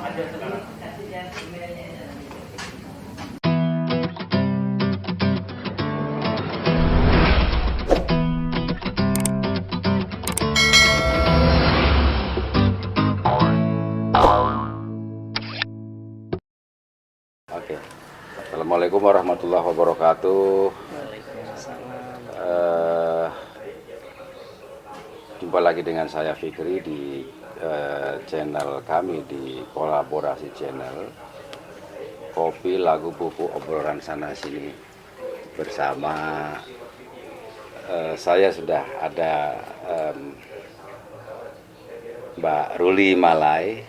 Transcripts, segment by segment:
Oke. Assalamualaikum warahmatullahi wabarakatuh. Jumpa lagi dengan saya Fikri di channel kami, di kolaborasi channel Kopi Lagu Buku Obrolan Sana Sini. Bersama saya sudah ada Mbak Ruli Malai.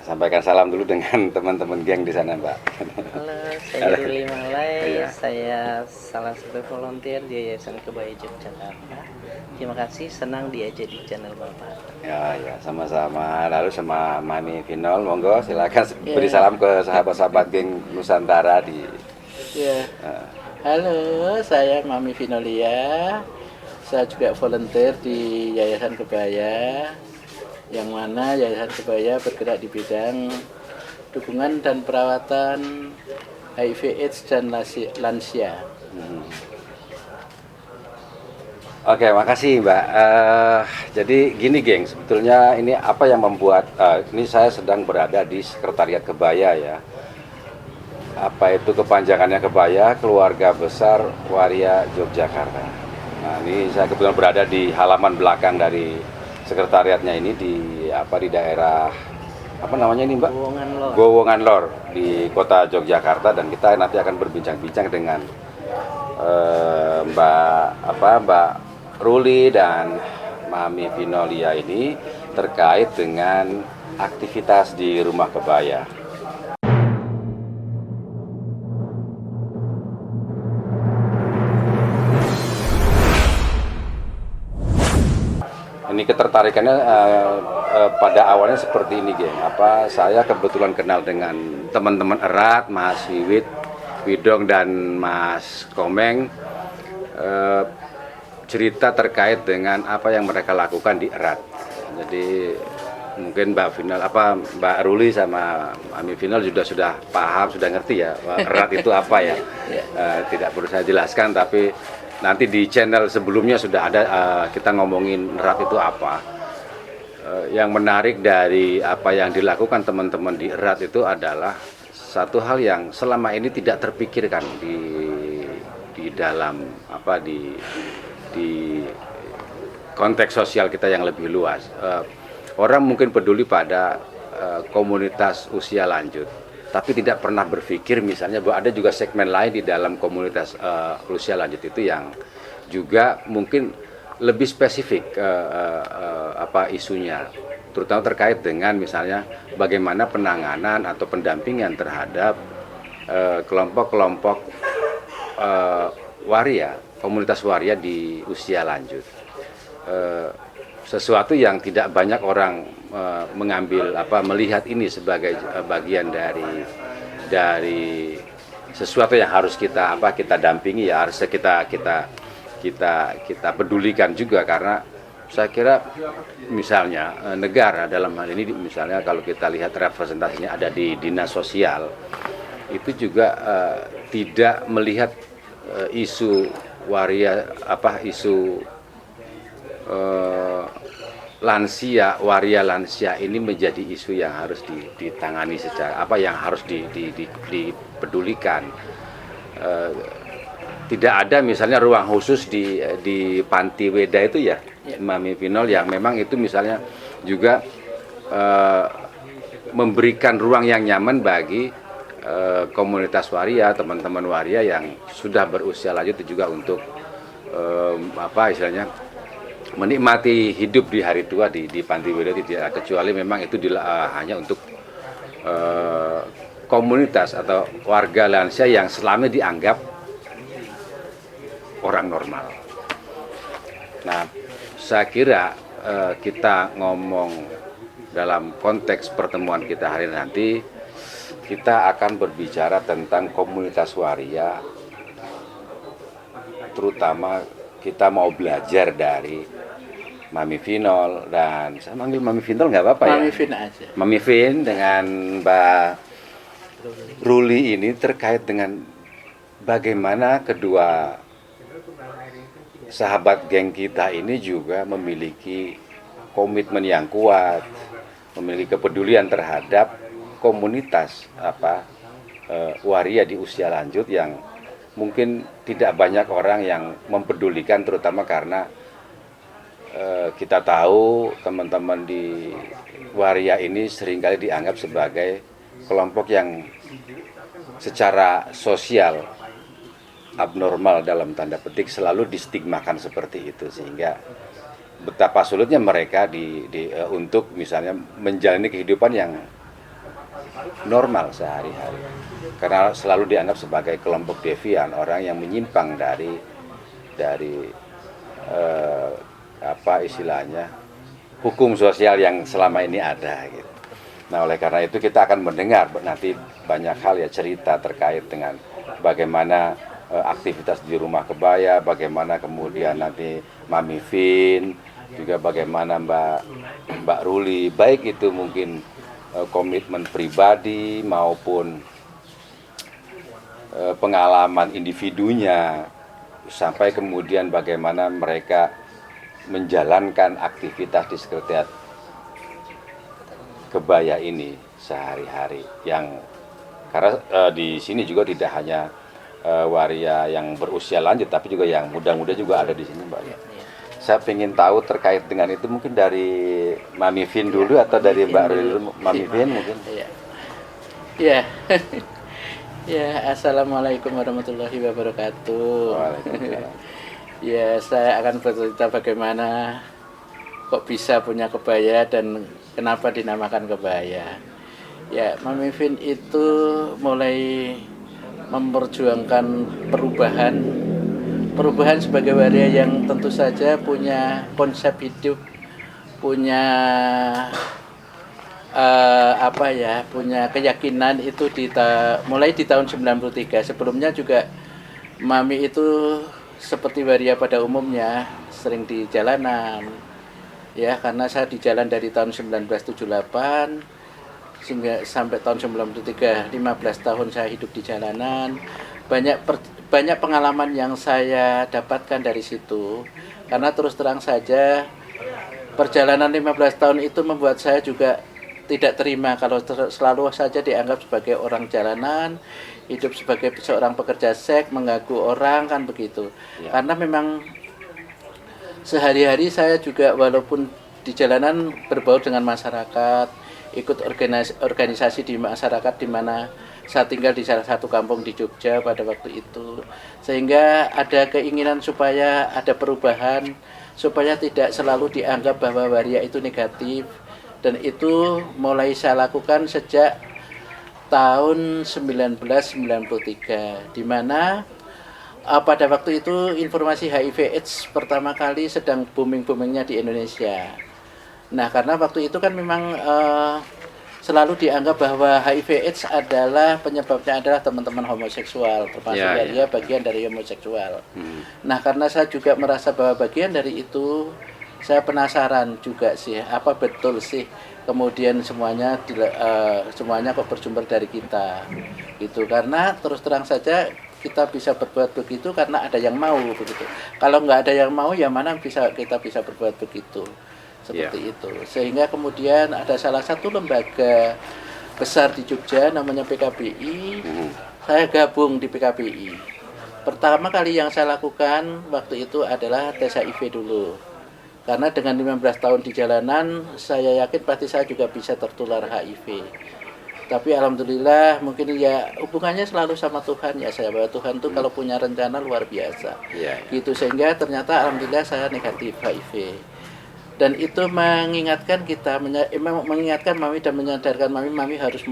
Sampaikan salam dulu dengan teman-teman geng di sana, Mbak. Halo, saya Ruli Malai. Iya. Saya salah satu volunteer di Yayasan Kebaya Yogyakarta. Terima kasih, senang diajak di channel Bapak. Ya, sama-sama. Lalu sama Mami Vinol, monggo silakan beri salam ke sahabat-sahabat geng Nusantara di. Ya. Halo, saya Mami Vinolia. Saya juga volunteer di Yayasan Kebaya, yang mana Yayasan Kebaya bergerak di bidang dukungan dan perawatan HIV/AIDS dan lansia. Oke, makasih Mbak. Jadi gini geng, sebetulnya ini apa yang membuat ini saya sedang berada di Sekretariat Kebaya ya. Apa itu kepanjangannya Kebaya, Keluarga Besar Waria Yogyakarta. Nah, ini saya kebetulan berada di halaman belakang dari sekretariatnya ini di daerah apa namanya ini Mbak? Gowongan Lor di kota Yogyakarta, dan kita nanti akan berbincang-bincang dengan Mbak Ruli dan Mami Vinolia ini terkait dengan aktivitas di Rumah Kebaya. Ini ketertarikannya pada awalnya seperti ini, geng. Saya kebetulan kenal dengan teman-teman erat, Mas Widong dan Mas Komeng, cerita terkait dengan apa yang mereka lakukan di erat. Jadi mungkin Mbak Ruli sama Mami Vinol sudah paham, sudah ngerti ya erat itu apa ya. Tidak perlu saya jelaskan, tapi nanti di channel sebelumnya sudah ada kita ngomongin erat itu apa. Yang menarik dari apa yang dilakukan teman-teman di erat itu adalah satu hal yang selama ini tidak terpikirkan di dalam di konteks sosial kita yang lebih luas. Orang mungkin peduli pada komunitas usia lanjut, tapi tidak pernah berpikir misalnya bahwa ada juga segmen lain di dalam komunitas usia lanjut itu yang juga mungkin lebih spesifik isunya, terutama terkait dengan misalnya bagaimana penanganan atau pendampingan terhadap kelompok-kelompok waria, komunitas waria di usia lanjut. Sesuatu yang tidak banyak orang melihat ini sebagai bagian dari sesuatu yang harus kita dampingi, ya harus kita pedulikan juga, karena saya kira misalnya negara dalam hal ini, misalnya kalau kita lihat representasinya ada di dinas sosial, itu juga tidak melihat isu waria isu waria lansia ini menjadi isu yang harus ditangani secara yang harus dipedulikan. Tidak ada misalnya ruang khusus di Panti Weda itu ya, Mami Vinol, yang memang itu misalnya juga memberikan ruang yang nyaman bagi komunitas waria, teman-teman waria yang sudah berusia lanjut juga untuk menikmati hidup di hari tua di Panti Weda, tidak kecuali memang itu hanya untuk komunitas atau warga lansia yang selama dianggap orang normal. Nah, saya kira kita ngomong dalam konteks pertemuan kita hari nanti, kita akan berbicara tentang komunitas waria, terutama kita mau belajar dari Mami Vinol, dan saya manggil Mami Vinol nggak apa-apa ya? Mami Vin aja. Mami Vin dengan Mbak Ruli ini terkait dengan bagaimana kedua sahabat geng kita ini juga memiliki komitmen yang kuat, memiliki kepedulian terhadap komunitas waria di usia lanjut yang mungkin tidak banyak orang yang mempedulikan, terutama karena kita tahu teman-teman di waria ini seringkali dianggap sebagai kelompok yang secara sosial abnormal dalam tanda petik, selalu distigmakan seperti itu, sehingga betapa sulitnya mereka untuk misalnya menjalani kehidupan yang normal sehari-hari, karena selalu dianggap sebagai kelompok devian, orang yang menyimpang dari istilahnya hukum sosial yang selama ini ada gitu. Nah, oleh karena itu kita akan mendengar nanti banyak hal ya, cerita terkait dengan bagaimana aktivitas di rumah kebaya, bagaimana kemudian nanti Mami Vin, juga bagaimana Mbak Ruli, baik itu mungkin komitmen pribadi maupun pengalaman individunya, sampai kemudian bagaimana mereka menjalankan aktivitas di sekretariat kebaya ini sehari-hari. Yang karena di sini juga tidak hanya waria yang berusia lanjut, tapi juga yang muda-muda juga ada di sini, Mbak. Saya ingin tahu terkait dengan itu, mungkin dari Mami Vin dulu atau dari Mbak Ruli dulu. Mami Vin mungkin. Ya. Ya, assalamualaikum warahmatullahi wabarakatuh. Waalaikumsalam. Ya, saya akan bercerita bagaimana kok bisa punya kebaya dan kenapa dinamakan kebaya. Ya, Mami Vin itu mulai memperjuangkan perubahan sebagai waria yang tentu saja punya konsep hidup, punya punya keyakinan itu mulai di tahun 93. Sebelumnya juga Mami itu seperti waria pada umumnya sering di jalanan, ya, karena saya di jalan dari tahun 1978 sampai tahun 93, 15 tahun saya hidup di jalanan. Banyak pengalaman yang saya dapatkan dari situ, karena terus terang saja perjalanan 15 tahun itu membuat saya juga tidak terima kalau selalu saja dianggap sebagai orang jalanan, hidup sebagai seorang pekerja seks, mengganggu orang, kan begitu. Ya. Karena memang sehari-hari saya juga walaupun di jalanan berbaur dengan masyarakat, ikut organisasi di masyarakat di mana saya tinggal di salah satu kampung di Jogja pada waktu itu, sehingga ada keinginan supaya ada perubahan, supaya tidak selalu dianggap bahwa waria itu negatif. Dan itu mulai saya lakukan sejak tahun 1993, di mana pada waktu itu informasi HIV/AIDS pertama kali sedang booming-boomingnya di Indonesia. Nah, karena waktu itu kan memang selalu dianggap bahwa HIV/AIDS adalah penyebabnya adalah teman-teman homoseksual, termasuk dia bagian dari homoseksual. Nah, karena saya juga merasa bahwa bagian dari itu, saya penasaran juga sih, apa betul sih kemudian semuanya kok bersumber dari kita, gitu. Karena terus terang saja kita bisa berbuat begitu karena ada yang mau begitu. Kalau nggak ada yang mau, ya mana kita bisa berbuat begitu, seperti itu. Sehingga kemudian ada salah satu lembaga besar di Jogja namanya PKBI. Saya gabung di PKBI. Pertama kali yang saya lakukan waktu itu adalah tes HIV dulu. Karena dengan 15 tahun di jalanan, saya yakin pasti saya juga bisa tertular HIV. Tapi alhamdulillah, mungkin ya hubungannya selalu sama Tuhan ya, saya bahwa Tuhan tuh kalau punya rencana luar biasa. Gitu, sehingga ternyata alhamdulillah saya negatif HIV. Dan itu mengingatkan kita, mengingatkan Mami dan menyadarkan Mami harus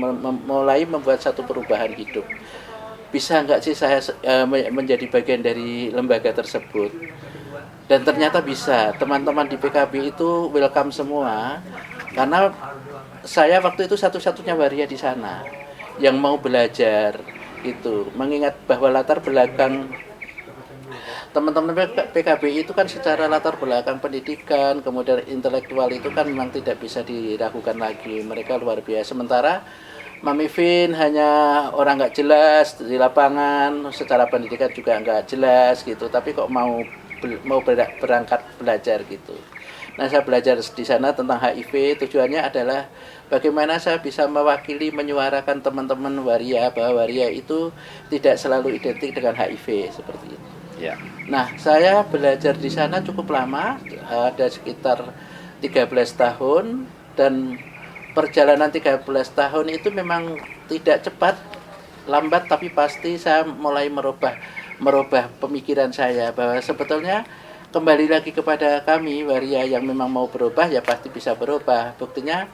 mulai membuat satu perubahan hidup. Bisa nggak sih saya menjadi bagian dari lembaga tersebut? Dan ternyata bisa. Teman-teman di PKB itu welcome semua, karena saya waktu itu satu-satunya waria di sana yang mau belajar itu. Mengingat bahwa latar belakang teman-teman PKBI itu kan secara latar belakang pendidikan, kemudian intelektual itu kan memang tidak bisa diragukan lagi. Mereka luar biasa. Sementara Mami Vin hanya orang nggak jelas di lapangan, secara pendidikan juga nggak jelas gitu. Tapi kok mau berangkat belajar gitu. Nah, saya belajar di sana tentang HIV. Tujuannya adalah bagaimana saya bisa mewakili, menyuarakan teman-teman waria bahwa waria itu tidak selalu identik dengan HIV seperti itu. Ya. Nah, saya belajar di sana cukup lama, ada sekitar 13 tahun, dan perjalanan 13 tahun itu memang tidak cepat, lambat, tapi pasti saya mulai merubah pemikiran saya bahwa sebetulnya kembali lagi kepada kami waria yang memang mau berubah ya pasti bisa berubah. Buktinya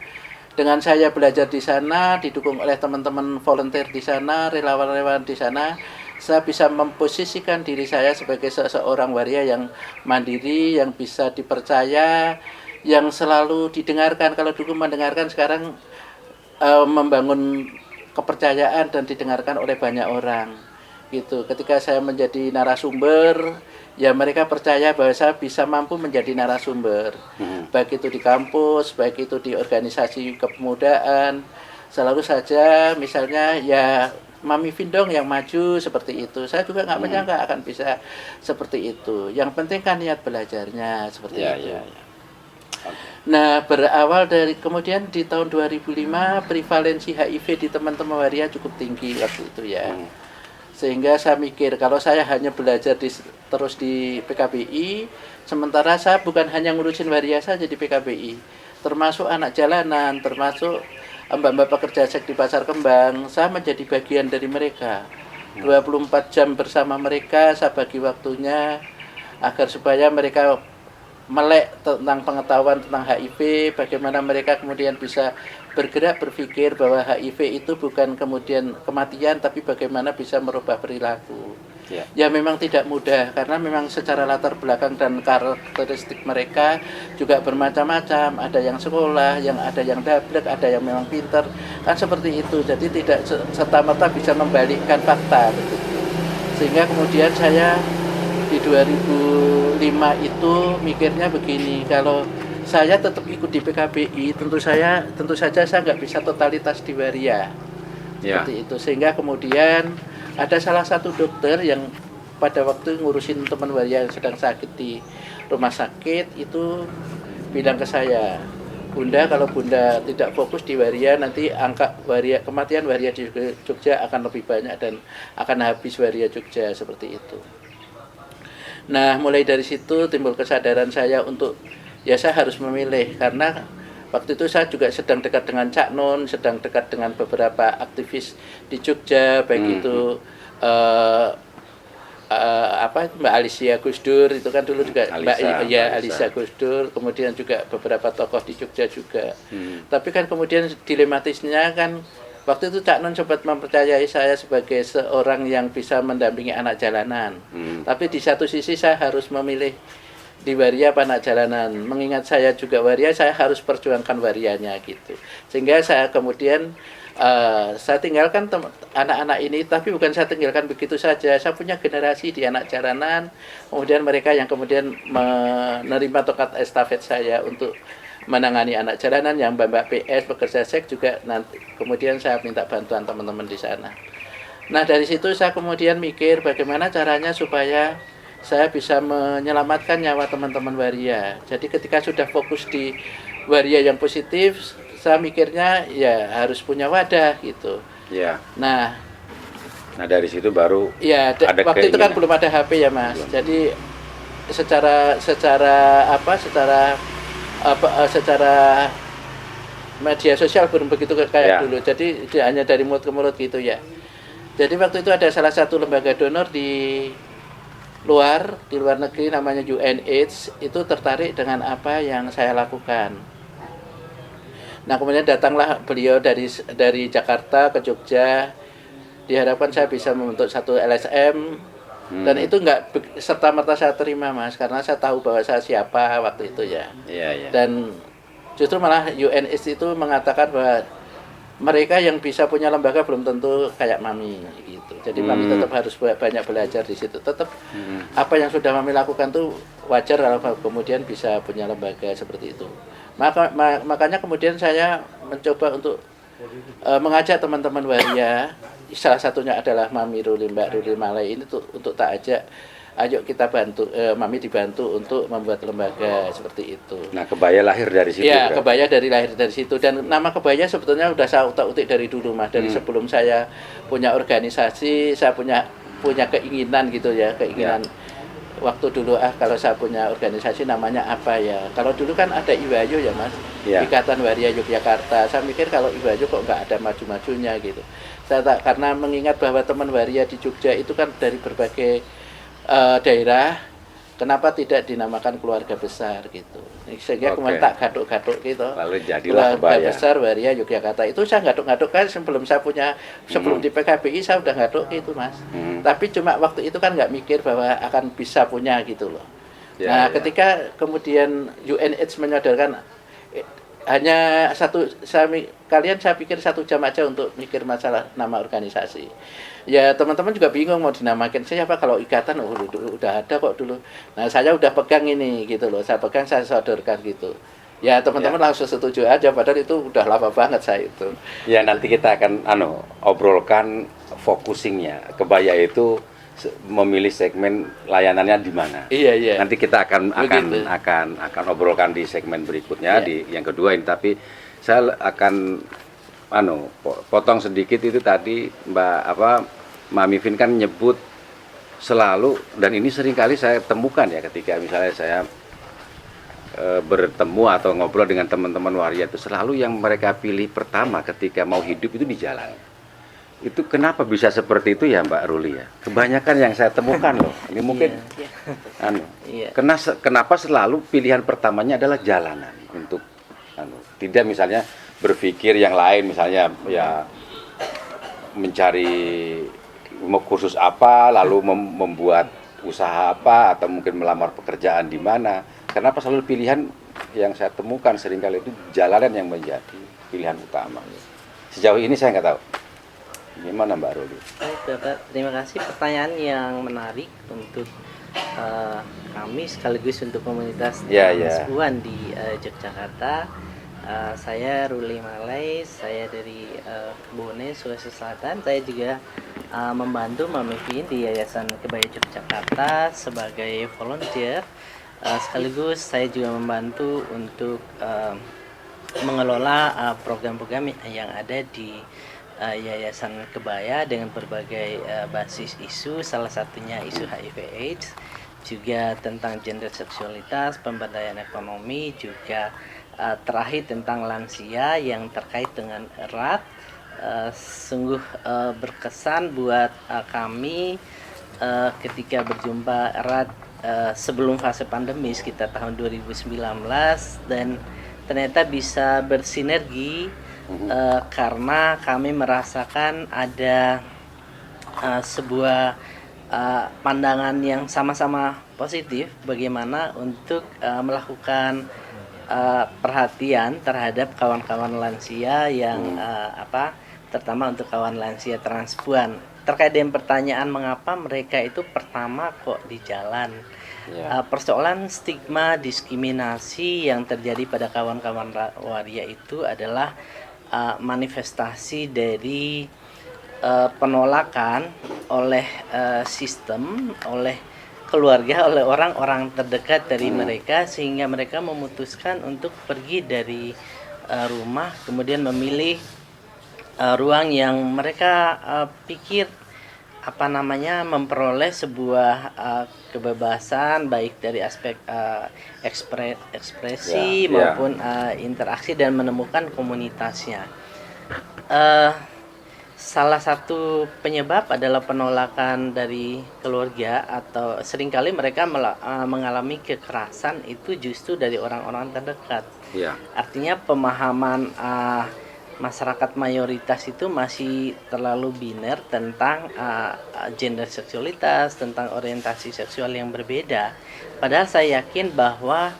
dengan saya belajar di sana, didukung oleh teman-teman volunteer di sana, relawan-relawan di sana, saya bisa memposisikan diri saya sebagai seorang waria yang mandiri, yang bisa dipercaya, yang selalu didengarkan. Kalau dulu mendengarkan, sekarang membangun kepercayaan dan didengarkan oleh banyak orang. Gitu. Ketika saya menjadi narasumber, ya mereka percaya bahwa saya bisa mampu menjadi narasumber. Baik itu di kampus, baik itu di organisasi kepemudaan. Selalu saja misalnya ya Mami Vin dong yang maju seperti itu. Saya juga nggak menyangka akan bisa seperti itu. Yang penting kan niat belajarnya seperti itu. Nah, berawal dari kemudian di tahun 2005 prevalensi HIV di teman-teman waria cukup tinggi waktu itu ya. Sehingga saya mikir kalau saya hanya belajar terus di PKBI, sementara saya bukan hanya ngurusin waria saja di PKBI, termasuk anak jalanan, termasuk mbak-mbak pekerja seks di Pasar Kembang, saya menjadi bagian dari mereka. 24 jam bersama mereka, saya bagi waktunya agar supaya mereka melek tentang pengetahuan tentang HIV, bagaimana mereka kemudian bisa bergerak berpikir bahwa HIV itu bukan kemudian kematian, tapi bagaimana bisa merubah perilaku. Ya memang tidak mudah, karena memang secara latar belakang dan karakteristik mereka juga bermacam-macam. Ada yang sekolah, ada yang dablek, ada yang memang pinter, kan seperti itu. Jadi tidak serta-merta bisa membalikkan fakta. Sehingga kemudian saya di 2005 itu mikirnya begini, kalau saya tetap ikut di PKBI, tentu saja saya nggak bisa totalitas di waria. Seperti itu. Sehingga kemudian ada salah satu dokter yang pada waktu ngurusin teman waria yang sedang sakit di rumah sakit itu bilang ke saya, Bunda, kalau Bunda tidak fokus di waria, nanti angka kematian waria di Jogja akan lebih banyak dan akan habis waria Jogja, seperti itu. Nah, mulai dari situ timbul kesadaran saya untuk ya saya harus memilih, karena waktu itu saya juga sedang dekat dengan Cak Nun, sedang dekat dengan beberapa aktivis di Jogja, baik itu Mbak Alicia Gusdur, itu kan dulu juga Alicia Gusdur, kemudian juga beberapa tokoh di Jogja juga. Tapi kan kemudian dilematisnya kan waktu itu Cak Nun sempat mempercayai saya sebagai seorang yang bisa mendampingi anak jalanan. Tapi di satu sisi saya harus memilih di waria apa anak jalanan. Mengingat saya juga waria, saya harus perjuangkan warianya gitu. Sehingga saya kemudian saya tinggalkan anak-anak ini, tapi bukan saya tinggalkan begitu saja. Saya punya generasi di anak jalanan, kemudian mereka yang kemudian menerima tongkat estafet saya untuk menangani anak jalanan, yang mbak PS pekerja seks juga nanti kemudian saya minta bantuan teman-teman di sana. Nah, dari situ saya kemudian mikir bagaimana caranya supaya saya bisa menyelamatkan nyawa teman-teman waria. Jadi ketika sudah fokus di waria yang positif, saya mikirnya ya harus punya wadah gitu. Nah dari situ baru ada waktu itu kan belum ada HP ya Mas. Jadi secara media sosial belum begitu kayak dulu. Jadi hanya dari mulut ke mulut gitu ya. Jadi waktu itu ada salah satu lembaga donor di luar negeri namanya UNAIDS, itu tertarik dengan apa yang saya lakukan. Nah, kemudian datanglah beliau dari Jakarta ke Jogja. Diharapkan saya bisa membentuk satu LSM. Dan itu enggak serta-merta saya terima Mas, karena saya tahu bahwa saya siapa waktu itu ya. Dan justru malah UNAIDS itu mengatakan bahwa mereka yang bisa punya lembaga belum tentu kayak Mami gitu. Jadi Mami tetap harus banyak belajar di situ. Tetap apa yang sudah Mami lakukan tuh wajar kalau kemudian bisa punya lembaga seperti itu. Makanya kemudian saya mencoba untuk mengajak teman-teman waria, salah satunya adalah Mami Ruli, Mbak Ruli Malai ini untuk tak ajak, ayo kita bantu, Mami dibantu untuk membuat lembaga seperti itu. Nah, kebaya lahir dari situ. Ya, kebaya lahir dari situ, dan nama kebaya sebetulnya udah saya utak-utik dari dulu Mas, dari sebelum saya punya organisasi, saya punya keinginan gitu ya, keinginan. Waktu dulu kalau saya punya organisasi namanya apa ya? Kalau dulu kan ada IWAYU ya Mas, Ikatan Waria Yogyakarta. Saya mikir kalau IWAYU kok nggak ada maju-majunya gitu. Karena mengingat bahwa teman waria di Jogja itu kan dari berbagai daerah, kenapa tidak dinamakan keluarga besar gitu? Sehingga kemudian tak gaduk-gaduk gitu. Lalu jadilah keluarga besar Waria Yogyakarta. Itu saya gaduk-gaduk kan sebelum di PKBI saya udah gaduk itu Mas. Tapi cuma waktu itu kan nggak mikir bahwa akan bisa punya gitu loh. Ketika kemudian UNH menyodorkan hanya kalian saya pikir 1 jam aja untuk mikir masalah nama organisasi. Ya teman-teman juga bingung mau dinamakan siapa, kalau ikatan udah ada kok dulu. Nah saya udah pegang ini gitu loh, saya sodorkan gitu. Ya teman-teman langsung setuju aja, padahal itu udah lama banget saya itu. Ya nanti kita akan obrolkan focusingnya. Kebaya itu memilih segmen layanannya di mana. Iya. Nanti kita akan obrolkan di segmen berikutnya di yang kedua ini, tapi saya akan potong sedikit itu tadi Mami Vin kan nyebut selalu, dan ini seringkali saya temukan ya ketika misalnya saya bertemu atau ngobrol dengan teman-teman waria, itu selalu yang mereka pilih pertama ketika mau hidup itu di jalan. Itu kenapa bisa seperti itu ya Mbak Ruli ya? Kebanyakan yang saya temukan loh. Ini mungkin kenapa selalu pilihan pertamanya adalah jalanan untuk tidak misalnya berpikir yang lain, misalnya ya mencari kursus apa, lalu membuat usaha apa, atau mungkin melamar pekerjaan di mana. Kenapa selalu pilihan yang saya temukan seringkali itu jalanan yang menjadi pilihan utama. Sejauh ini saya nggak tahu. Gimana Mbak Ruli? Baik Bapak, terima kasih, pertanyaan yang menarik untuk kami sekaligus untuk komunitas Mas Puan di Yogyakarta. Saya Ruli Malai, saya dari Bone, Sulawesi Selatan. Saya juga membantu Mami Vin di Yayasan Kebaya Yogyakarta sebagai volunteer. Sekaligus saya juga membantu untuk mengelola program-program yang ada di Yayasan Kebaya dengan berbagai basis isu, salah satunya isu HIV/AIDS, juga tentang gender seksualitas, pemberdayaan ekonomi, juga terakhir tentang lansia yang terkait dengan erat. Sungguh berkesan buat kami ketika berjumpa erat sebelum fase pandemi sekitar tahun 2019, dan ternyata bisa bersinergi karena kami merasakan ada sebuah pandangan yang sama-sama positif bagaimana untuk melakukan perhatian terhadap kawan-kawan lansia yang terutama untuk kawan lansia transpuan. Terkait dengan pertanyaan mengapa mereka itu pertama kok di jalan, persoalan stigma diskriminasi yang terjadi pada kawan-kawan waria itu adalah manifestasi dari penolakan oleh sistem, oleh keluarga, oleh orang-orang terdekat dari mereka, sehingga mereka memutuskan untuk pergi dari rumah, kemudian memilih ruang yang mereka pikir memperoleh sebuah kebebasan baik dari aspek ekspresi maupun interaksi dan menemukan komunitasnya. Salah satu penyebab adalah penolakan dari keluarga, atau seringkali mereka mengalami kekerasan itu justru dari orang-orang terdekat. Artinya pemahaman masyarakat mayoritas itu masih terlalu biner tentang gender seksualitas, tentang orientasi seksual yang berbeda. Padahal saya yakin bahwa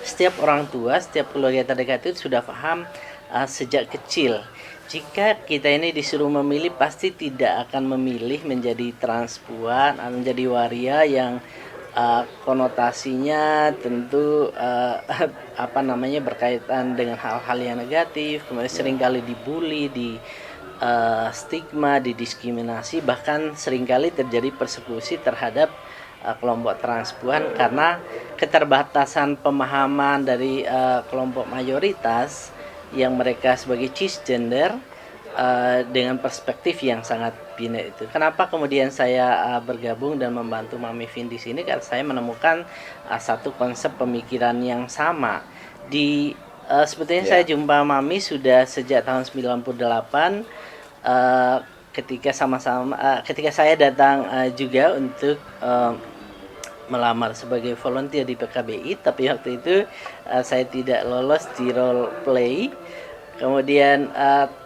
setiap orang tua, setiap keluarga terdekat itu sudah paham sejak kecil. Jika kita ini disuruh memilih, pasti tidak akan memilih menjadi transpuan atau menjadi waria yang konotasinya tentu berkaitan dengan hal-hal yang negatif, kemudian seringkali dibully, di stigma, didiskriminasi, bahkan seringkali terjadi persekusi terhadap kelompok transpuan karena keterbatasan pemahaman dari kelompok mayoritas yang mereka sebagai cisgender dengan perspektif yang sangat bina itu. Kenapa kemudian saya bergabung dan membantu Mami Vin di sini? Karena saya menemukan satu konsep pemikiran yang sama. Sebetulnya saya jumpa Mami sudah sejak tahun 98 ketika ketika saya datang juga untuk melamar sebagai volunteer di PKBI, tapi waktu itu saya tidak lolos di role play. Kemudian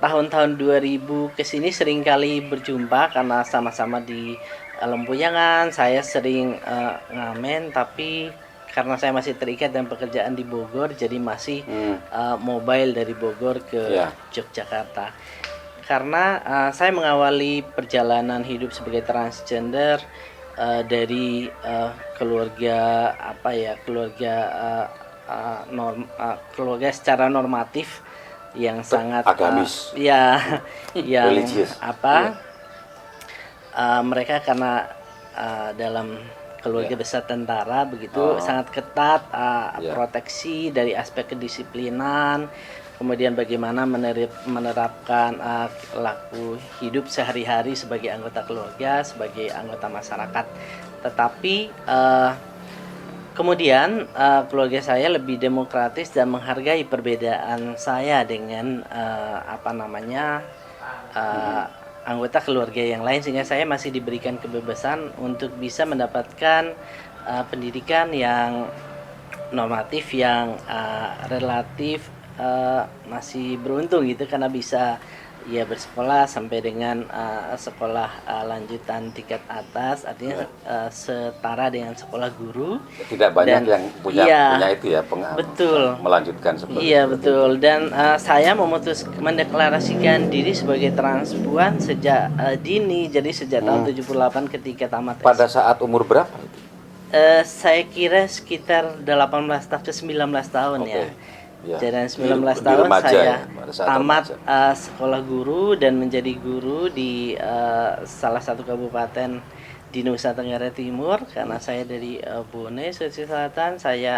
tahun-tahun 2000 kesini sering kali berjumpa karena sama-sama di Lempuyangan. Saya sering ngamen, tapi karena saya masih terikat dengan pekerjaan di Bogor, jadi masih mobile dari Bogor ke Yogyakarta. Karena saya mengawali perjalanan hidup sebagai transgender dari keluarga keluarga secara normatif yang sangat agamis, yang religious. Mereka karena dalam keluarga besar tentara begitu sangat ketat proteksi dari aspek kedisiplinan, kemudian bagaimana menerapkan laku hidup sehari-hari sebagai anggota keluarga, sebagai anggota masyarakat. Tetapi kemudian keluarga saya lebih demokratis dan menghargai perbedaan saya dengan anggota keluarga yang lain, sehingga saya masih diberikan kebebasan untuk bisa mendapatkan pendidikan yang normatif, yang relatif masih beruntung gitu, karena bisa bersekolah sampai dengan sekolah lanjutan tingkat atas, artinya setara dengan sekolah guru. Tidak banyak yang punya itu ya, betul, melanjutkan seperti itu. Iya betul. Dan saya mendeklarasikan diri sebagai transpuan sejak dini, jadi sejak tahun 78 ketika tamat. Pada saat umur berapa itu? Saya kira sekitar 18 ke 19 tahun ya. Jadi 19 tahun saya tamat sekolah guru dan menjadi guru di salah satu kabupaten di Nusa Tenggara Timur. Karena saya dari Bone, Sulawesi Selatan, saya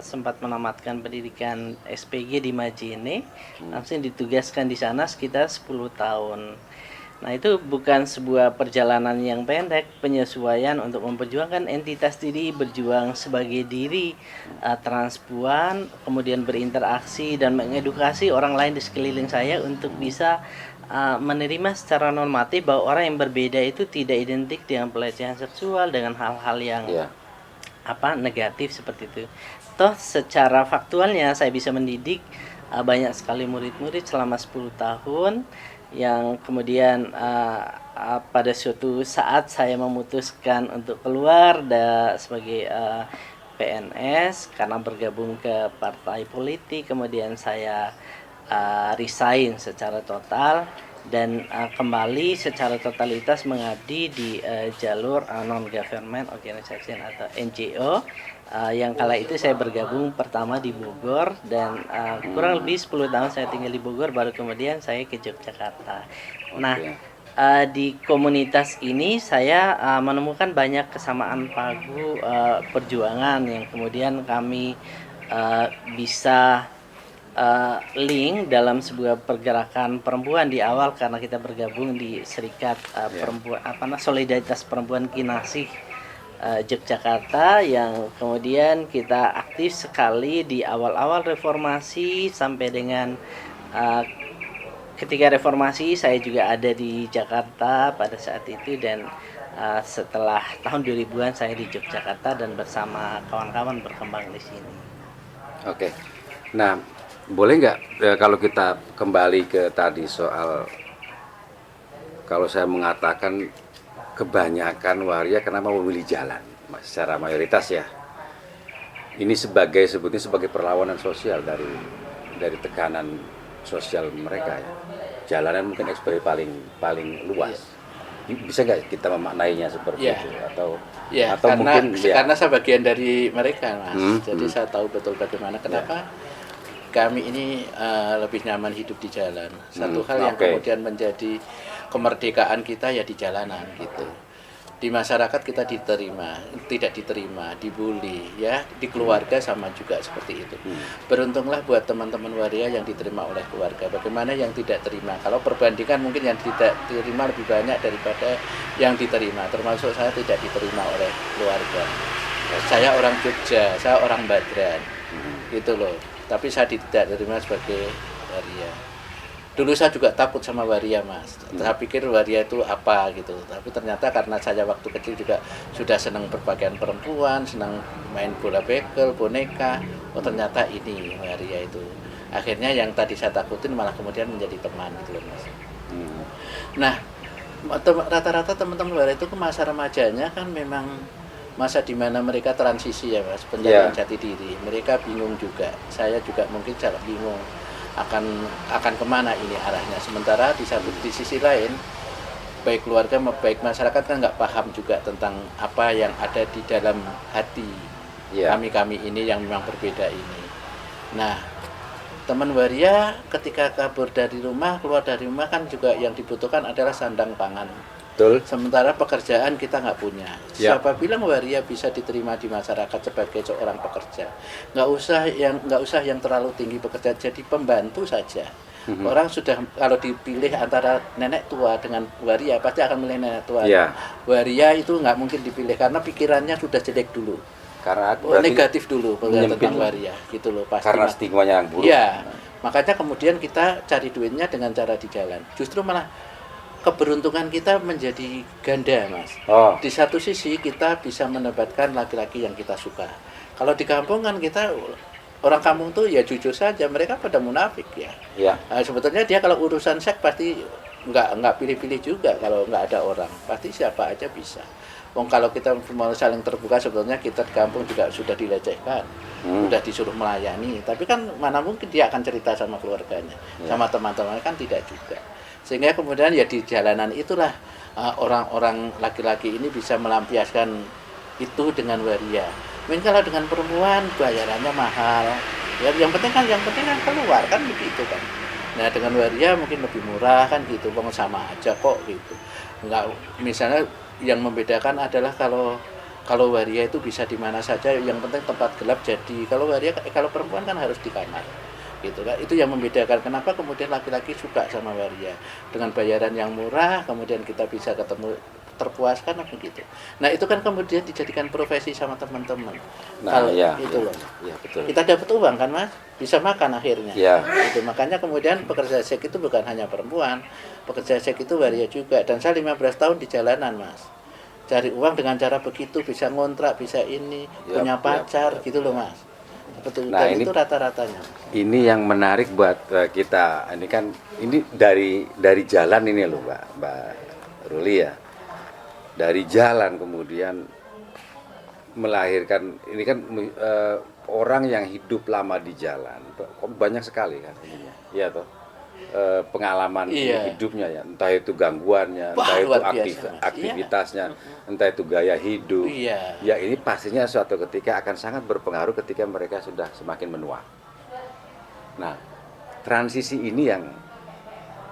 sempat menamatkan pendidikan SPG di Majene, langsung ditugaskan di sana sekitar 10 tahun. Nah, itu bukan sebuah perjalanan yang pendek, penyesuaian untuk memperjuangkan entitas diri, berjuang sebagai diri transpuan, kemudian berinteraksi dan mengedukasi orang lain di sekeliling saya untuk bisa menerima secara normatif bahwa orang yang berbeda itu tidak identik dengan pelecehan seksual, dengan hal-hal yang negatif seperti itu. Toh secara faktualnya saya bisa mendidik banyak sekali murid-murid selama 10 tahun, yang kemudian pada suatu saat saya memutuskan untuk keluar sebagai PNS karena bergabung ke partai politik. Kemudian saya resign secara total dan kembali secara totalitas mengabdi di jalur non-government organization atau NGO, yang kala itu saya bergabung pertama di Bogor dan kurang lebih 10 tahun saya tinggal di Bogor, baru kemudian saya ke Yogyakarta. Nah, di komunitas ini saya menemukan banyak kesamaan pagu perjuangan yang kemudian kami bisa link dalam sebuah pergerakan perempuan di awal, karena kita bergabung di serikat perempuan solidaritas perempuan Kinasih Yogyakarta, yang kemudian kita aktif sekali di awal-awal reformasi sampai dengan ketika reformasi saya juga ada di Jakarta pada saat itu, dan setelah tahun 2000-an saya di Yogyakarta dan bersama kawan-kawan berkembang di sini. Oke. Nah, boleh nggak kalau kita kembali ke tadi soal, kalau saya mengatakan kebanyakan waria kenapa memilih jalan secara mayoritas ya, ini sebetulnya sebagai perlawanan sosial dari tekanan sosial mereka ya. Jalanan mungkin ekspresi paling luas. Bisa nggak kita memaknainya seperti itu atau karena, mungkin karena saya bagian dari mereka, Mas. Jadi saya tahu betul bagaimana kenapa kami ini lebih nyaman hidup di jalan. Satu hal yang kemudian menjadi kemerdekaan kita ya di jalanan gitu. Di masyarakat kita diterima, tidak diterima, dibully, ya di keluarga sama juga seperti itu. Beruntunglah buat teman-teman waria yang diterima oleh keluarga. Bagaimana yang tidak terima? Kalau perbandingan mungkin yang tidak diterima lebih banyak daripada yang diterima. Termasuk saya tidak diterima oleh keluarga. Saya orang Jogja, saya orang Badran, gitu loh. Tapi saya tidak diterima sebagai waria. Dulu saya juga takut sama waria, Mas. Saya pikir waria itu apa gitu. Tapi ternyata karena saya waktu kecil juga sudah senang berpakaian perempuan, senang main bola bekel, boneka. Oh ternyata ini waria itu. Akhirnya yang tadi saya takutin malah kemudian menjadi teman gitu loh, Mas. Nah, rata-rata teman-teman waria itu ke masa remajanya kan memang masa di mana mereka transisi ya, Mas, pencarian jati diri. Mereka bingung juga. Saya juga mungkin sangat bingung akan kemana ini arahnya. Sementara di sisi lain baik keluarga baik masyarakat kan nggak paham juga tentang apa yang ada di dalam hati kami ini yang memang berbeda ini. Nah, teman waria ketika kabur dari rumah, keluar dari rumah kan juga yang dibutuhkan adalah sandang pangan. Betul. Sementara pekerjaan kita nggak punya. Siapa bilang waria bisa diterima di masyarakat sebagai seorang pekerja? Nggak usah yang terlalu tinggi pekerja, jadi pembantu saja. Orang sudah kalau dipilih antara nenek tua dengan waria pasti akan milih nenek tua. Waria itu nggak mungkin dipilih karena pikirannya sudah jelek dulu. Karena negatif dulu tentang waria, gitu loh pasti. Karena stigmanya yang buruk. Iya, makanya kemudian kita cari duitnya dengan cara di jalan. Justru malah keberuntungan kita menjadi ganda, Mas. Di satu sisi kita bisa mendapatkan laki-laki yang kita suka. Kalau di kampung kan kita orang kampung tuh ya jujur saja, mereka pada munafik ya. Nah, sebetulnya dia kalau urusan seks pasti nggak pilih-pilih juga kalau nggak ada orang, pasti siapa aja bisa. Wong kalau kita mau saling terbuka sebetulnya kita di kampung juga sudah dilecehkan, sudah disuruh melayani. Tapi kan mana mungkin dia akan cerita sama keluarganya, sama teman-teman kan tidak juga. Sehingga kemudian ya di jalanan itulah orang-orang laki-laki ini bisa melampiaskan itu dengan waria. Mungkin kalau dengan perempuan bayarannya mahal. Ya, yang penting kan keluar kan begitu kan. Nah dengan waria mungkin lebih murah kan gitu, bang sama aja kok gitu. Enggak, misalnya yang membedakan adalah kalau waria itu bisa di mana saja, yang penting tempat gelap jadi. Kalau perempuan kan harus di kamar. Gitu kan, itu yang membedakan kenapa kemudian laki-laki suka sama waria dengan bayaran yang murah, kemudian kita bisa ketemu terpuaskan begitu. Nah itu kan kemudian dijadikan profesi sama teman-teman. Nah itu loh. Betul. Kita dapat uang kan, Mas, bisa makan akhirnya. Itu makanya kemudian pekerja seks itu bukan hanya perempuan, pekerja seks itu waria juga. Dan saya 15 tahun di jalanan, Mas, cari uang dengan cara begitu, bisa ngontrak, bisa ini, punya pacar gitu loh, Mas. Betul, nah ini itu rata-ratanya. Ini yang menarik buat kita. Ini kan ini dari jalan ini loh, Mbak Ruli ya. Dari jalan kemudian melahirkan ini kan orang yang hidup lama di jalan. Banyak sekali kan ininya. Iya toh. Pengalaman hidupnya ya, entah itu gangguannya, entah itu aktivitasnya, entah itu gaya hidup. Ya ini pastinya suatu ketika akan sangat berpengaruh ketika mereka sudah semakin menua. Nah, transisi ini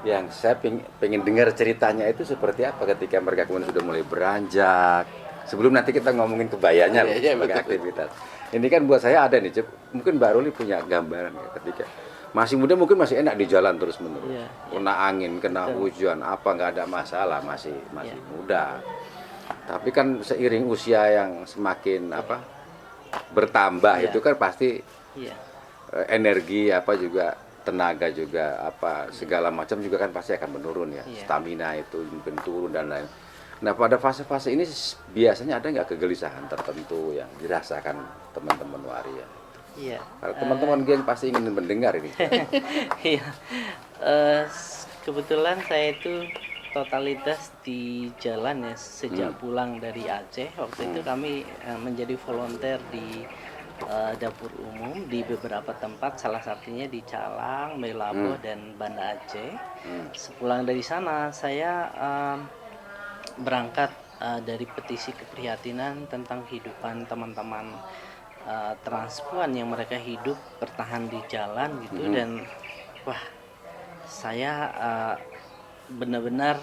yang saya pengen dengar ceritanya itu seperti apa ketika mereka kemudian sudah mulai beranjak. Sebelum nanti kita ngomongin kebayanya sebagai aktivitas. Ini kan buat saya ada nih, mungkin Mbak Ruli punya gambaran ya, ketika masih muda mungkin masih enak di jalan terus menerus, kena angin, kena hujan, apa nggak ada masalah, masih muda. Tapi kan seiring usia yang semakin bertambah itu kan pasti energi juga, tenaga juga, segala macam juga kan pasti akan menurun ya, stamina itu mungkin turun dan lain. Nah pada fase-fase ini biasanya ada nggak kegelisahan tertentu yang dirasakan teman-teman waria? Kalau teman-teman geng pasti ingin mendengar ini. Kebetulan saya itu totalitas di jalan ya sejak pulang dari Aceh. Waktu itu kami menjadi volunteer di dapur umum di beberapa tempat, salah satunya di Calang, Melabo, dan Banda Aceh. Sepulang dari sana saya berangkat dari petisi keprihatinan tentang kehidupan teman-teman transpuan yang mereka hidup bertahan di jalan gitu. Dan wah, saya benar-benar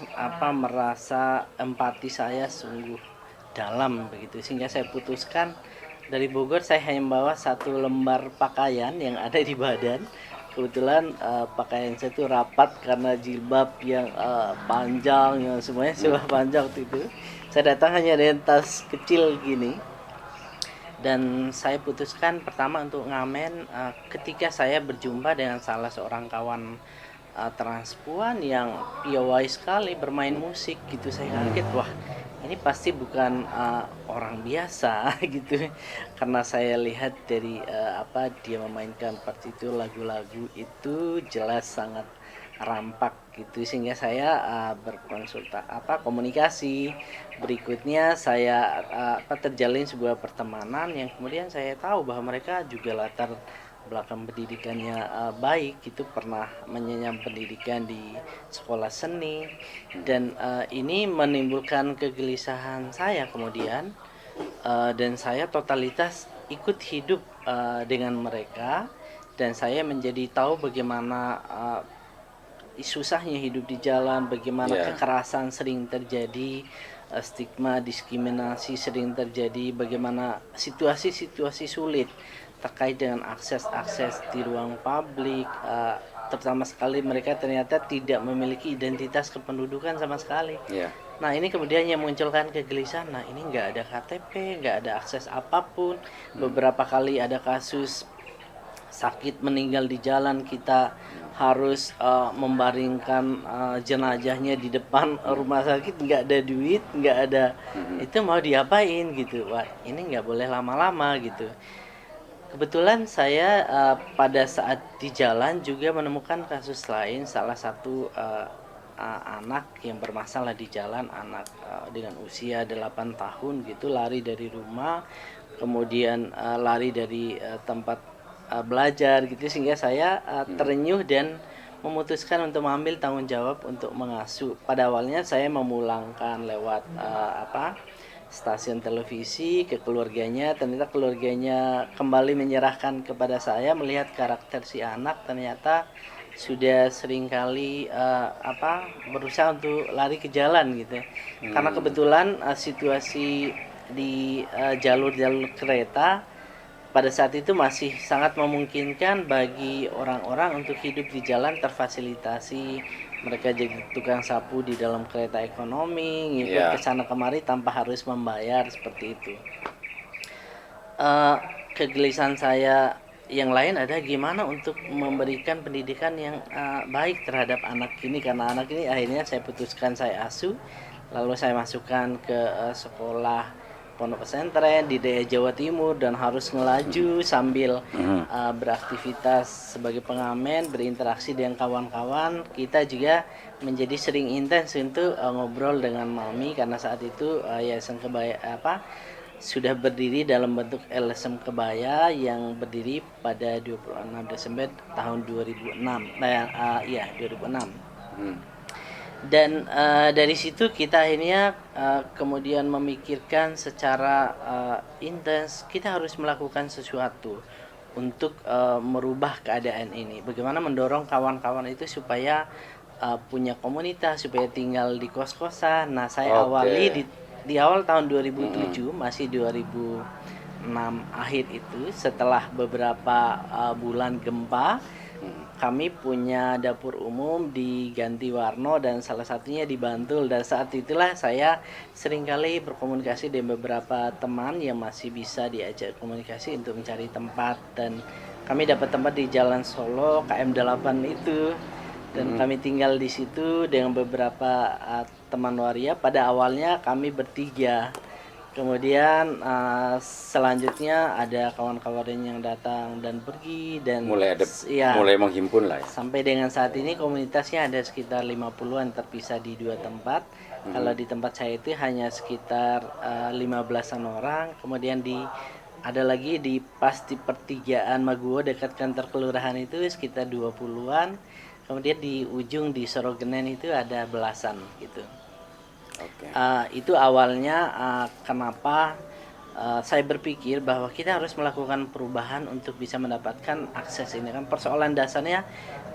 merasa empati saya sungguh dalam begitu, sehingga saya putuskan dari Bogor saya hanya membawa 1 lembar pakaian yang ada di badan. Kebetulan pakaian saya itu rapat karena jilbab yang panjang, yang semuanya sudah panjang waktu itu. Saya datang hanya dengan tas kecil gini, dan saya putuskan pertama untuk ngamen ketika saya berjumpa dengan salah seorang kawan transpuan yang piawai sekali bermain musik gitu. Saya kaget, wah ini pasti bukan orang biasa gitu, karena saya lihat dari dia memainkan partitur lagu-lagu itu jelas sangat rampak gitu, sehingga saya komunikasi. Berikutnya saya terjalin sebuah pertemanan yang kemudian saya tahu bahwa mereka juga latar belakang pendidikannya baik gitu, pernah mengenyam pendidikan di sekolah seni, dan ini menimbulkan kegelisahan saya kemudian, dan saya totalitas ikut hidup dengan mereka, dan saya menjadi tahu bagaimana susahnya hidup di jalan, bagaimana kekerasan sering terjadi, stigma, diskriminasi sering terjadi, bagaimana situasi-situasi sulit terkait dengan akses di ruang publik, terutama sekali mereka ternyata tidak memiliki identitas kependudukan sama sekali. Nah ini kemudian yang munculkan kegelisahan, nah ini nggak ada KTP, nggak ada akses apapun, beberapa kali ada kasus sakit meninggal di jalan, kita harus membaringkan jenazahnya di depan rumah sakit, nggak ada duit, nggak ada, itu mau diapain gitu. Wah ini nggak boleh lama-lama gitu. Kebetulan saya pada saat di jalan juga menemukan kasus lain, salah satu anak yang bermasalah di jalan, anak dengan usia 8 tahun gitu, lari dari rumah, kemudian lari dari tempat belajar gitu, sehingga saya terenyuh dan memutuskan untuk mengambil tanggung jawab untuk mengasuh. Pada awalnya saya memulangkan lewat stasiun televisi ke keluarganya, ternyata keluarganya kembali menyerahkan kepada saya melihat karakter si anak ternyata sudah seringkali berusaha untuk lari ke jalan gitu. Karena kebetulan situasi di jalur-jalur kereta pada saat itu masih sangat memungkinkan bagi orang-orang untuk hidup di jalan, terfasilitasi. Mereka jadi tukang sapu di dalam kereta ekonomi, ngikut ke sana kemari tanpa harus membayar, seperti itu. Kegelisahan saya yang lain ada gimana untuk memberikan pendidikan yang baik terhadap anak ini, karena anak ini akhirnya saya putuskan saya asuh, lalu saya masukkan ke sekolah pondok pesantren di daerah Jawa Timur, dan harus ngelaju sambil beraktivitas sebagai pengamen, berinteraksi dengan kawan-kawan. Kita juga menjadi sering intens untuk ngobrol dengan Mami, karena saat itu Yayasan Kebaya sudah berdiri dalam bentuk LSM Kebaya yang berdiri pada 26 Desember tahun 2006. 2006. Dan dari situ kita akhirnya kemudian memikirkan secara intens, kita harus melakukan sesuatu untuk merubah keadaan ini. Bagaimana mendorong kawan-kawan itu supaya punya komunitas, supaya tinggal di kos-kosan. Nah saya awali di awal tahun 2007, masih 2006 akhir itu, setelah beberapa bulan gempa, kami punya dapur umum di Ganti Warno dan salah satunya di Bantul, dan saat itulah saya seringkali berkomunikasi dengan beberapa teman yang masih bisa diajak komunikasi untuk mencari tempat, dan kami dapat tempat di Jalan Solo KM8 itu, dan kami tinggal di situ dengan beberapa teman waria. Pada awalnya kami bertiga. Kemudian selanjutnya ada kawan-kawan yang datang dan pergi, dan mulai menghimpun lah ya. Sampai dengan saat ini komunitasnya ada sekitar 50-an terpisah di 2 tempat. Kalau di tempat saya itu hanya sekitar 15-an orang. Kemudian di ada lagi pas di pertigaan Maguwo dekat kantor kelurahan itu sekitar 20-an. Kemudian di ujung di Sorogenen itu ada belasan gitu. Oke. Itu awalnya kenapa saya berpikir bahwa kita harus melakukan perubahan untuk bisa mendapatkan akses ini. Kan persoalan dasarnya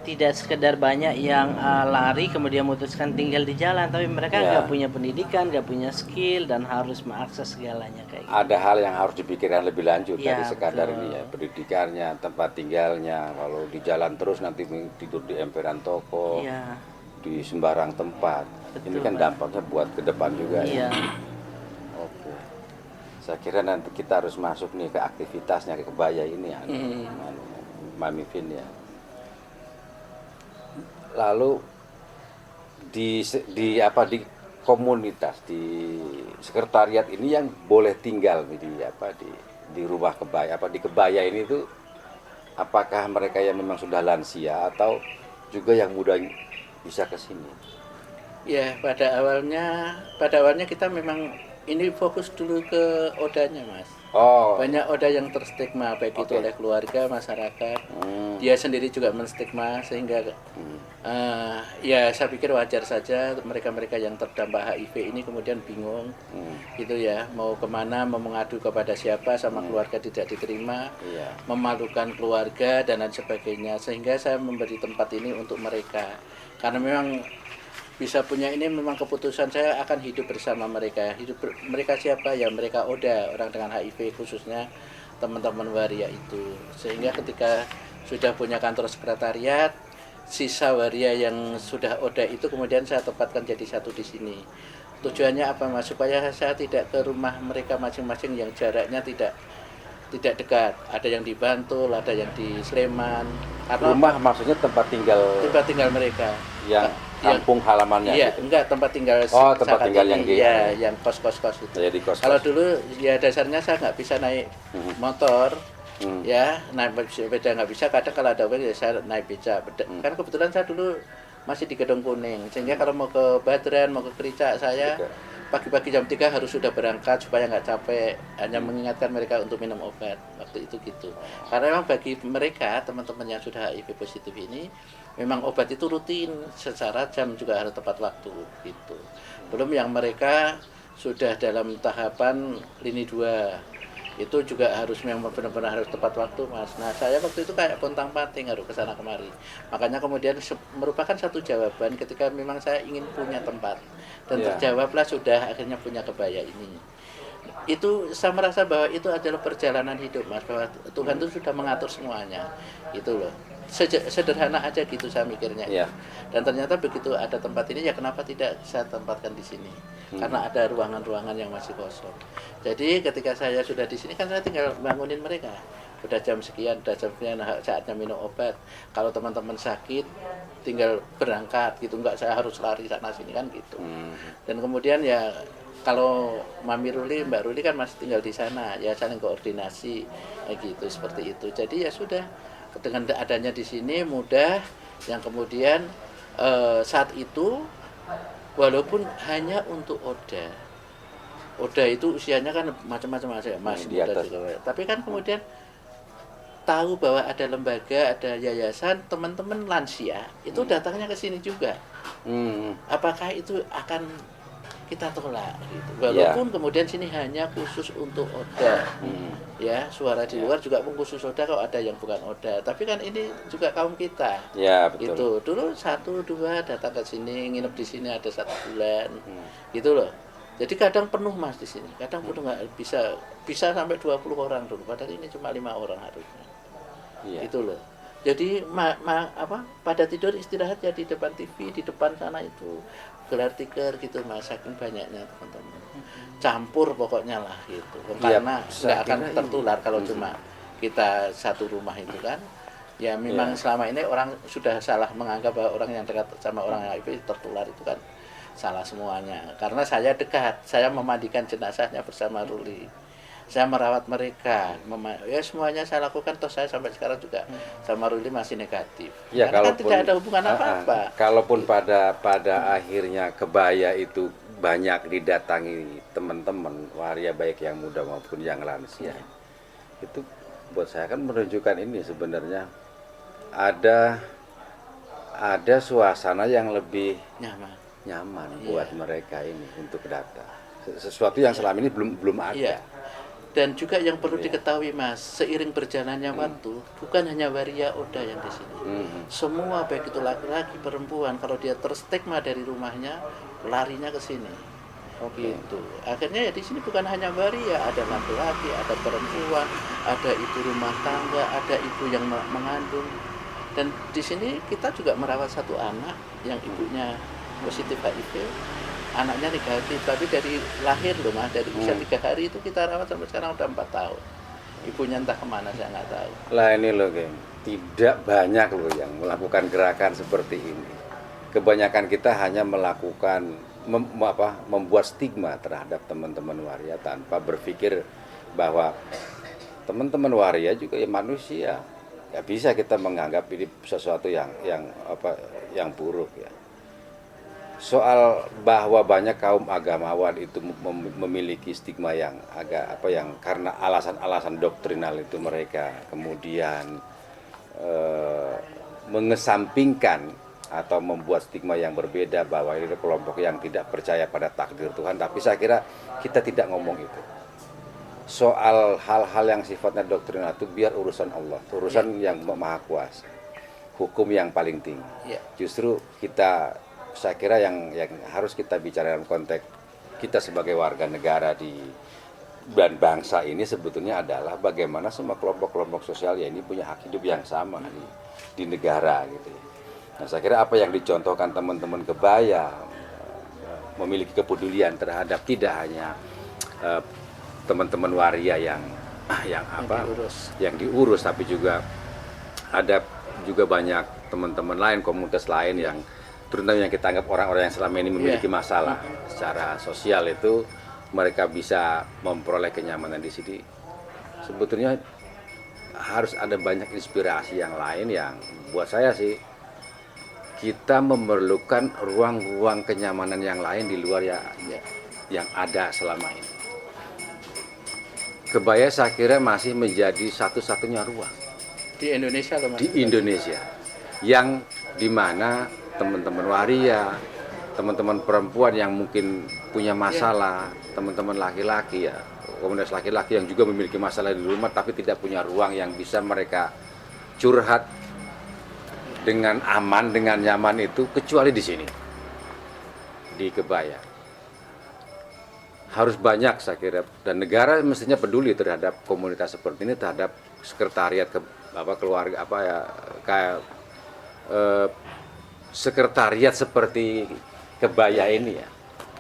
tidak sekedar banyak yang lari kemudian memutuskan tinggal di jalan, tapi mereka nggak punya pendidikan, nggak punya skill, dan harus mengakses segalanya kayak gitu. Ada hal yang harus dipikirkan lebih lanjut dari sekadar betul. ini ya, pendidikannya, tempat tinggalnya. Kalau di jalan terus nanti tidur di emperan toko, di sembarang tempat. Betul, ini kan dampaknya buat ke depan juga ya. Oke. Saya kira nanti kita harus masuk nih ke aktivitasnya, ke kebaya ini ya, Mami Vin ya. Lalu di komunitas, di sekretariat ini yang boleh tinggal di rumah kebaya, di kebaya ini tuh, apakah mereka yang memang sudah lansia atau juga yang muda bisa ke sini? Ya, pada awalnya kita memang ini fokus dulu ke odanya, Mas. Banyak oda yang terstigma, baik itu oleh keluarga, masyarakat. Dia sendiri juga menstigma, sehingga ya saya pikir wajar saja mereka-mereka yang terdampak HIV ini kemudian bingung, gitu ya, mau kemana, mau mengadu kepada siapa, sama keluarga tidak diterima, memalukan keluarga dan lain sebagainya. Sehingga saya memberi tempat ini untuk mereka, karena memang bisa punya ini memang keputusan saya akan hidup bersama mereka. Mereka siapa ya? Mereka Oda, orang dengan HIV, khususnya teman-teman waria itu. Sehingga ketika sudah punya kantor sekretariat, sisa waria yang sudah Oda itu kemudian saya tempatkan jadi satu di sini. Tujuannya apa, Mas? Supaya saya tidak ke rumah mereka masing-masing yang jaraknya tidak dekat. Ada yang di Bantul, ada yang di Sleman. Karena rumah maksudnya tempat tinggal mereka. Kampung halamannya. Iya, gitu. Enggak, tempat tinggal. Tempat tinggal yang yang kos-kos itu. Jadi kalau dulu ya dasarnya saya nggak bisa naik motor, ya naik sepeda nggak bisa. Kadang kalau ada ya saya naik beca. Kan kebetulan saya dulu masih di Gedung Kuning, sehingga kalau mau ke Badran, mau ke Kericak, saya pagi-pagi jam 3 harus sudah berangkat supaya nggak capek, hanya mengingatkan mereka untuk minum obat waktu itu gitu. Karena memang bagi mereka, teman-teman yang sudah HIV positif ini, memang obat itu rutin secara jam, juga harus tepat waktu gitu. Belum yang mereka sudah dalam tahapan lini 2, itu juga harus memang benar-benar harus tepat waktu, Mas. Nah, saya waktu itu kayak pontang-panting harus kesana kemari. Makanya kemudian merupakan satu jawaban ketika memang saya ingin punya tempat, dan terjawablah sudah akhirnya punya kebaya ini. Itu saya merasa bahwa itu adalah perjalanan hidup, Mas, bahwa Tuhan itu sudah mengatur semuanya, itu loh. Sederhana aja gitu saya mikirnya. Dan ternyata begitu ada tempat ini, ya kenapa tidak saya tempatkan di sini? Karena ada ruangan-ruangan yang masih kosong. Jadi ketika saya sudah di sini kan saya tinggal bangunin mereka. Udah jam sekian, saatnya minum obat. Kalau teman-teman sakit, tinggal berangkat gitu, enggak saya harus lari sana sini kan gitu. Dan kemudian ya kalau Mami Ruli, Mbak Ruli kan masih tinggal di sana, ya saling koordinasi gitu, seperti itu. Jadi ya sudah, dengan adanya di sini mudah. Yang kemudian saat itu walaupun hanya untuk Oda itu usianya kan macam-macam aja, Mas, muda juga. Tapi kan kemudian tahu bahwa ada lembaga, ada yayasan, teman-teman lansia itu datangnya ke sini juga. Apakah itu akan kita tolak gitu. Walaupun kemudian sini hanya khusus untuk Oda. Ya, suara di luar juga pun khusus Oda, kalau ada yang bukan Oda. Tapi kan ini juga kaum kita. Ya, betul. Gitu. Dulu 1-2 datang ke sini, nginep di sini ada 1 bulan. Gitu loh. Jadi kadang penuh, Mas, di sini. Kadang penuh, nggak bisa sampai 20 orang dulu. Padahal ini cuma 5 orang harusnya. Gitu loh. Jadi pada tidur istirahat ya di depan TV, di depan sana itu gelar tikar gitu, Mas, saking banyaknya teman-teman. Campur pokoknya lah gitu. Karena nggak akan tertular kalau cuma kita satu rumah itu kan. Ya memang selama ini orang sudah salah menganggap bahwa orang yang dekat sama orang yang HIV tertular itu kan salah semuanya. Karena saya dekat, saya memandikan jenazahnya bersama Ruli. Saya merawat mereka, ya semuanya saya lakukan. Toh saya sampai sekarang juga sama Ruli masih negatif. Ya, karena kan tidak ada hubungan apa-apa. Kalaupun pada akhirnya kebaya itu banyak didatangi teman-teman waria, baik yang muda maupun yang lansia. itu buat saya kan menunjukkan ini sebenarnya ada suasana yang lebih nyaman buat mereka ini untuk datang. Sesuatu yang selama ini belum ada. Iya. Dan juga yang perlu diketahui Mas, seiring berjalannya waktu, bukan hanya waria Oda yang di sini. Semua baik itu laki-laki, perempuan, kalau dia terstigma dari rumahnya, larinya ke sini. Gitu. Akhirnya ya di sini bukan hanya waria, ada laki-laki, ada perempuan, ada ibu rumah tangga, ada ibu yang mengandung. Dan di sini kita juga merawat satu anak yang ibunya positif HIV. Anaknya negatif, tapi dari lahir loh Mas, dari usia 3 hari itu kita rawat sampai sekarang udah 4 tahun. Ibunya entah kemana saya nggak tahu. Lah ini loh geng, tidak banyak loh yang melakukan gerakan seperti ini. Kebanyakan kita hanya melakukan membuat stigma terhadap teman-teman waria tanpa berpikir bahwa teman-teman waria juga ya manusia. Ya bisa kita menganggap ini sesuatu yang buruk ya. Soal bahwa banyak kaum agamawan itu memiliki stigma yang yang karena alasan-alasan doktrinal itu mereka kemudian mengesampingkan atau membuat stigma yang berbeda bahwa ini kelompok yang tidak percaya pada takdir Tuhan. Tapi saya kira kita tidak ngomong itu. Soal hal-hal yang sifatnya doktrinal itu biar urusan Allah, urusan yang maha kuasa, hukum yang paling tinggi. Justru saya kira yang harus kita bicara dalam konteks kita sebagai warga negara dan bangsa ini sebetulnya adalah bagaimana semua kelompok-kelompok sosial ya ini punya hak hidup yang sama di negara gitu. Nah, saya kira apa yang dicontohkan teman-teman kebaya memiliki kepedulian terhadap tidak hanya teman-teman waria yang diurus, tapi juga ada juga banyak teman-teman lain, komunitas lain yang terutama yang kita anggap orang-orang yang selama ini memiliki masalah secara sosial itu mereka bisa memperoleh kenyamanan di sini. Sebetulnya harus ada banyak inspirasi yang lain yang buat saya sih kita memerlukan ruang-ruang kenyamanan yang lain di luar yang ada selama ini. Kebaya saya kira masih menjadi satu-satunya ruang di Indonesia loh Mas. Di Indonesia yang dimana teman-teman waria, teman-teman perempuan yang mungkin punya masalah, teman-teman laki-laki ya, komunitas laki-laki yang juga memiliki masalah di rumah tapi tidak punya ruang yang bisa mereka curhat dengan aman, dengan nyaman itu kecuali di sini, di Kebaya. Harus banyak saya kira dan negara mestinya peduli terhadap komunitas seperti ini, terhadap sekretariat keluarga sekretariat seperti Kebaya ini ya,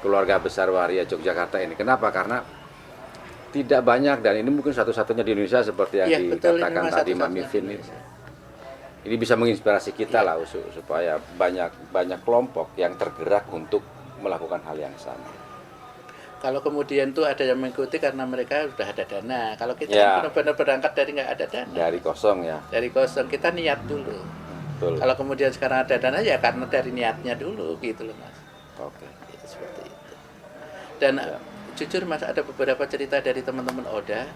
keluarga besar waria Yogyakarta ini. Kenapa? Karena tidak banyak dan ini mungkin satu-satunya di Indonesia seperti yang dikatakan tadi Mami Vin itu. Ini bisa menginspirasi kita lah supaya banyak kelompok yang tergerak untuk melakukan hal yang sama. Kalau kemudian tuh ada yang mengikuti karena mereka sudah ada dana. Kalau kita benar-benar berangkat dari nggak ada dana. Dari kosong ya. Dari kosong kita niat dulu. Betul. Kalau kemudian sekarang ada dana ya karena dari niatnya dulu gitu loh Mas. Oke. Itu seperti itu. Dan jujur Mas ada beberapa cerita dari teman-teman Oda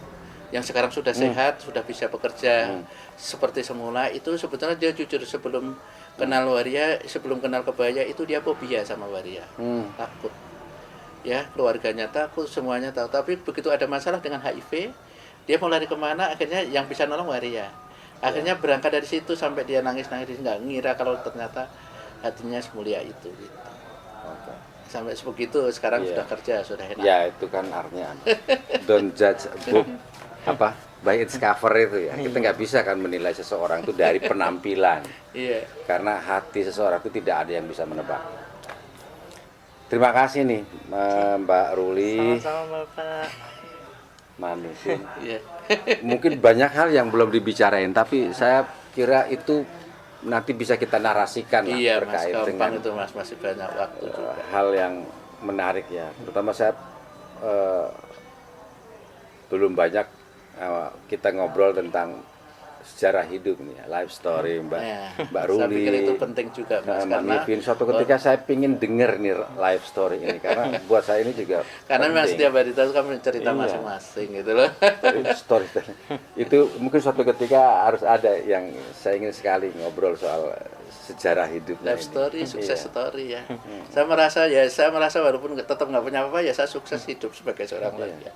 yang sekarang sudah sehat, sudah bisa bekerja seperti semula. Itu sebetulnya dia jujur sebelum kenal waria, sebelum kenal kebaya itu dia fobia sama waria. Takut. Ya, keluarganya takut, semuanya tahu. Tapi begitu ada masalah dengan HIV, dia mau lari kemana? Akhirnya yang bisa nolong waria. Akhirnya berangkat dari situ sampai dia nangis-nangis, nggak ngira kalau ternyata hatinya semulia itu. Gitu. Sampai sebegitu sekarang sudah kerja, sudah enak. Ya itu kan artinya don't judge a book by its cover itu ya. Kita nggak bisa kan menilai seseorang itu dari penampilan. Karena hati seseorang itu tidak ada yang bisa menebak. Terima kasih nih Mbak Ruli. Sama-sama Bapak. Mami Vin. Mungkin banyak hal yang belum dibicarain, tapi saya kira itu nanti bisa kita narasikan lah terkait dengan itu Mas, masih banyak waktu juga. Hal yang menarik ya. Terutama saya belum banyak kita ngobrol tentang sejarah hidup nih, life story Mbak Saya pikir itu Ruli, penting juga Mas, Mbak Nivin. Suatu ketika saya pingin denger nih life story ini karena buat saya ini juga karena memang penting. setiap hari itu kan cerita Iya. masing-masing gitu loh. Storytelling itu mungkin suatu ketika harus ada yang saya ingin sekali ngobrol soal sejarah hidupnya Life ini. story, sukses Iya. story ya. Saya merasa walaupun tetap nggak punya apa-apa ya saya sukses hidup sebagai seorang rakyat.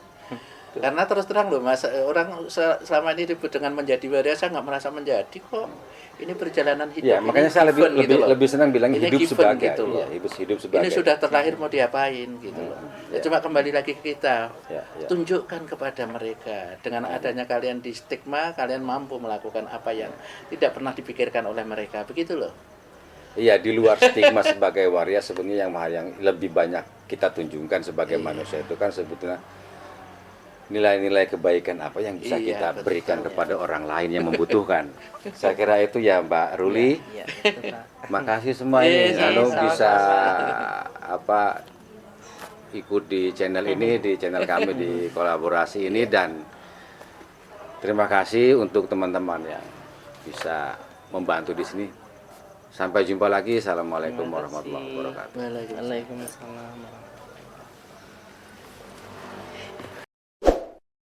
Karena terus terang loh Mas, orang selama ini ribut dengan menjadi waria, saya nggak merasa menjadi kok. Ini perjalanan hidup. Ya, makanya saya given gitu loh. lebih senang bilang Ini hidup given sebagai gitu loh. iya, hidup sebagai. Ini sudah terlahir mau diapain gitu loh. Ya, cuma kembali lagi ke kita. Ya. Tunjukkan kepada mereka dengan adanya kalian di stigma, kalian mampu melakukan apa yang tidak pernah dipikirkan oleh mereka. Begitu loh. Iya, di luar stigma sebagai waria sebenarnya yang lebih banyak kita tunjukkan sebagai manusia itu kan sebetulnya nilai-nilai kebaikan apa yang bisa Iya, kita betul, berikan ya. kepada orang lain yang membutuhkan. Saya kira itu ya Mbak Ruli. Iya, itu, Pak. Makasih semua Iya, ini sama-sama. bisa ikut di channel ini, di channel kami di kolaborasi ini, dan terima kasih untuk teman-teman yang bisa membantu di sini. Sampai jumpa lagi. Assalamualaikum warahmatullahi wabarakatuh. Waalaikumsalam. Waalaikumsalam warahmatullahi wabarakatuh.